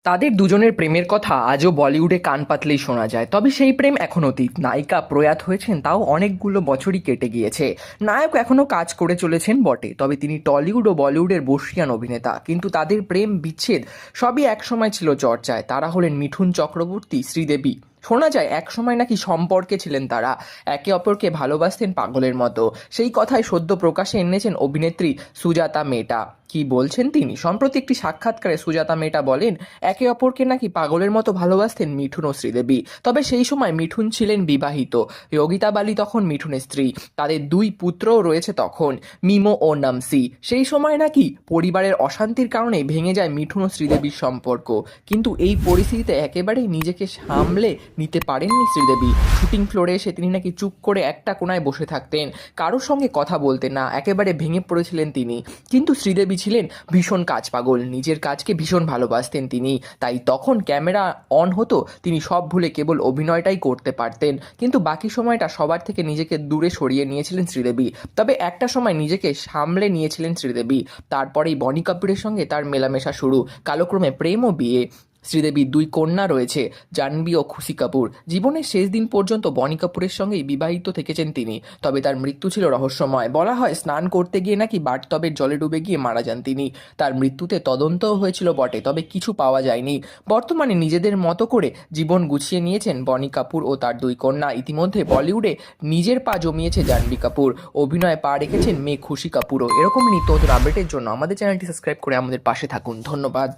তাদের দুজনের প্রেমের কথা আজও বলিউডে কান পাতলেই শোনা যায়, তবে সেই প্রেম এখন অতীত। নায়িকা প্রয়াত হয়েছেন, তাও অনেকগুলো বছরই কেটে গিয়েছে। নায়ক এখনও কাজ করে চলেছেন বটে, তবে তিনি টলিউড ও বলিউডের বর্ষিয়ান অভিনেতা। কিন্তু তাদের প্রেম বিচ্ছেদ সবই একসময় ছিল চর্চায়। তারা হলেন মিঠুন চক্রবর্তী, শ্রীদেবী। শোনা যায় একসময় নাকি সম্পর্কে ছিলেন তারা, একে অপরকে ভালোবাসতেন পাগলের মতো। সেই কথাই সদ্য প্রকাশে এনেছেন অভিনেত্রী সুজাতা মেটা। কি বলছেন তিনি? সম্প্রতি একটি সাক্ষাৎকারে সুজাতা মেটা বলেন, একে অপরকে নাকি পাগলের মতো ভালোবাসতেন মিঠুন ও শ্রীদেবী। তবে সেই সময় মিঠুন ছিলেন বিবাহিত, যোগিতা বালি তখন মিঠুনের স্ত্রী। তাদের দুই পুত্রও রয়েছে তখন, মিমো ও নামসি। সেই সময় নাকি পরিবারের অশান্তির কারণে ভেঙে যায় মিঠুন ও শ্রীদেবীর সম্পর্ক। কিন্তু এই পরিস্থিতিতে একেবারেই নিজেকে সামলে নিতে পারেননি শ্রীদেবী। শুটিং ফ্লোরে এসে তিনি নাকি চুপ করে একটা কোণায় বসে থাকতেন, কারোর সঙ্গে কথা বলতেন না, একেবারে ভেঙে পড়েছিলেন তিনি। কিন্তু শ্রীদেবী ছিলেন ভীষণ কাজ পাগল, নিজের কাজকে ভীষণ ভালোবাসতেন তিনি। তাই তখন ক্যামেরা অন হতো, তিনি সব ভুলে কেবল অভিনয়টাই করতে পারতেন। কিন্তু বাকি সময়টা সবার থেকে নিজেকে দূরে সরিয়ে নিয়েছিলেন শ্রীদেবী। তবে একটা সময় নিজেকে সামলে নিয়েছিলেন শ্রীদেবী। তারপরেই বনি কাপুরের সঙ্গে তার মেলামেশা শুরু, কালক্রমে প্রেম ও বিয়ে। শ্রীদেবীর দুই কন্যা রয়েছে, জাহ্নবী ও খুশি কাপুর। জীবনের শেষ দিন পর্যন্ত বনি কাপুরের সঙ্গেই বিবাহিত থেকেছেন তিনি। তবে তার মৃত্যু ছিল রহস্যময়। বলা হয় স্নান করতে গিয়ে নাকি বাথটবের জলে ডুবে গিয়ে মারা যান তিনি। তার মৃত্যুতে তদন্তও হয়েছিল বটে, তবে কিছু পাওয়া যায়নি। বর্তমানে নিজেদের মতো করে জীবন গুছিয়ে নিয়েছেন বনি কাপুর ও তার দুই কন্যা। ইতিমধ্যে বলিউডে নিজের পা জমিয়েছে জাহ্নবী কাপুর, অভিনয়ে পা রেখেছেন মেয়ে খুশি কাপুরও। এরকম নিত্য নতুন আপডেটের জন্য আমাদের চ্যানেলটি সাবস্ক্রাইব করে আমাদের পাশে থাকুন। ধন্যবাদ।